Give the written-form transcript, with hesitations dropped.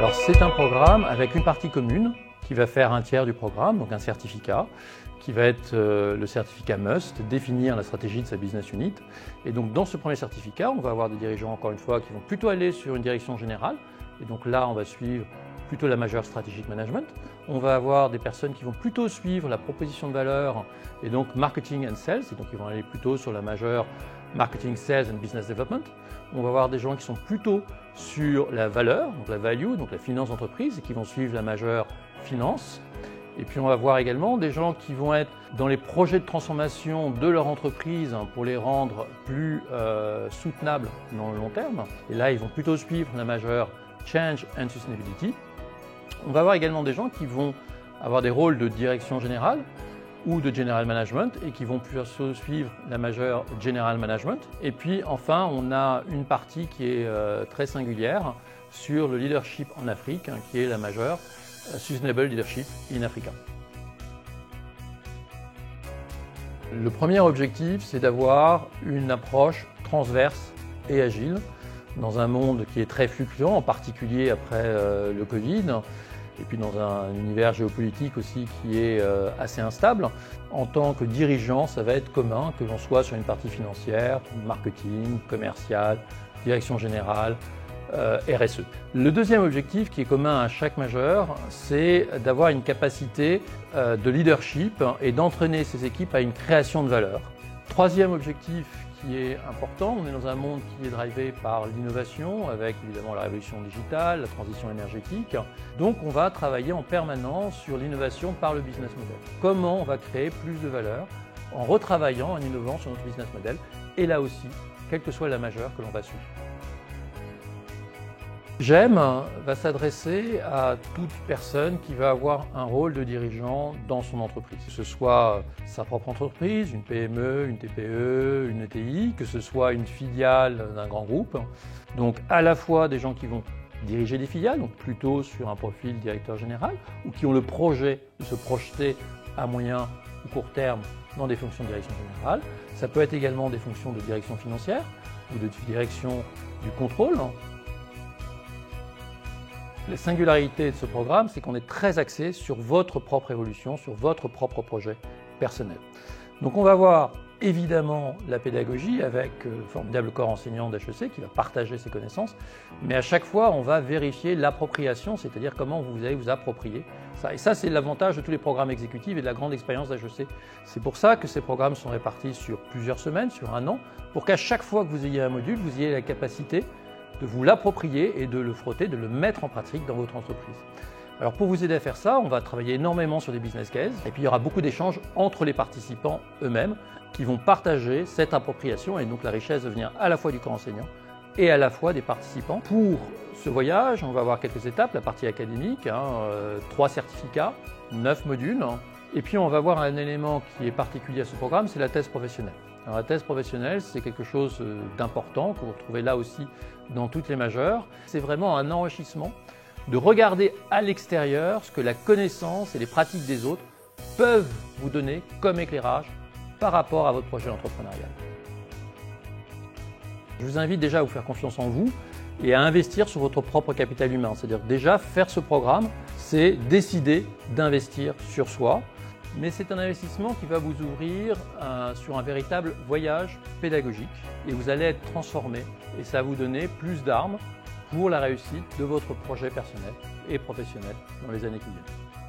Alors c'est un programme avec une partie commune qui va faire un tiers du programme, donc un certificat, qui va être le certificat MUST, définir la stratégie de sa business unit. Et donc dans ce premier certificat, on va avoir des dirigeants, encore une fois, qui vont plutôt aller sur une direction générale. Et donc là, on va suivre plutôt la majeure strategic management. On va avoir des personnes qui vont plutôt suivre la proposition de valeur et donc marketing and sales, et donc ils vont aller plutôt sur la majeure marketing, sales and business development. On va avoir des gens qui sont plutôt sur la valeur, donc la value, donc la finance d'entreprise, et qui vont suivre la majeure finance. Et puis on va voir également des gens qui vont être dans les projets de transformation de leur entreprise pour les rendre plus soutenables dans le long terme. Et là, ils vont plutôt suivre la majeure change and sustainability. On va avoir également des gens qui vont avoir des rôles de direction générale ou de general management et qui vont plutôt suivre la majeure general management. Et puis enfin, on a une partie qui est très singulière sur le leadership en Afrique, qui est la majeure Sustainable Leadership in Africa. Le premier objectif, c'est d'avoir une approche transverse et agile dans un monde qui est très fluctuant, en particulier après le Covid, et puis dans un univers géopolitique aussi qui est assez instable. En tant que dirigeant, ça va être commun que l'on soit sur une partie financière, marketing, commercial, direction générale, RSE. Le deuxième objectif qui est commun à chaque majeur, c'est d'avoir une capacité de leadership et d'entraîner ses équipes à une création de valeur. Troisième objectif qui est important, on est dans un monde qui est drivé par l'innovation, avec évidemment la révolution digitale, la transition énergétique. Donc on va travailler en permanence sur l'innovation par le business model. Comment on va créer plus de valeur en retravaillant, en innovant sur notre business model, et là aussi, quelle que soit la majeure que l'on va suivre. GEM va s'adresser à toute personne qui va avoir un rôle de dirigeant dans son entreprise. Que ce soit sa propre entreprise, une PME, une TPE, une ETI, que ce soit une filiale d'un grand groupe. Donc à la fois des gens qui vont diriger des filiales, donc plutôt sur un profil directeur général, ou qui ont le projet de se projeter à moyen ou court terme dans des fonctions de direction générale. Ça peut être également des fonctions de direction financière ou de direction du contrôle. La singularité de ce programme, c'est qu'on est très axé sur votre propre évolution, sur votre propre projet personnel. Donc on va voir évidemment la pédagogie avec le formidable corps enseignant d'HEC qui va partager ses connaissances, mais à chaque fois on va vérifier l'appropriation, c'est-à-dire comment vous allez vous approprier ça. Et ça, c'est l'avantage de tous les programmes exécutifs et de la grande expérience d'HEC. C'est pour ça que ces programmes sont répartis sur plusieurs semaines, sur un an, pour qu'à chaque fois que vous ayez un module, vous ayez la capacité de vous l'approprier et de le frotter, de le mettre en pratique dans votre entreprise. Alors pour vous aider à faire ça, on va travailler énormément sur des business cases et puis il y aura beaucoup d'échanges entre les participants eux-mêmes qui vont partager cette appropriation et donc la richesse va venir à la fois du corps enseignant et à la fois des participants. Pour ce voyage, on va avoir quelques étapes, la partie académique, 3 certificats, 9 modules et puis on va voir un élément qui est particulier à ce programme, c'est la thèse professionnelle. Alors, la thèse professionnelle, c'est quelque chose d'important que vous retrouvez là aussi dans toutes les majeures. C'est vraiment un enrichissement de regarder à l'extérieur ce que la connaissance et les pratiques des autres peuvent vous donner comme éclairage par rapport à votre projet entrepreneurial. Je vous invite déjà à vous faire confiance en vous et à investir sur votre propre capital humain. C'est-à-dire déjà faire ce programme, c'est décider d'investir sur soi. Mais c'est un investissement qui va vous ouvrir sur un véritable voyage pédagogique et vous allez être transformé et ça va vous donner plus d'armes pour la réussite de votre projet personnel et professionnel dans les années qui viennent.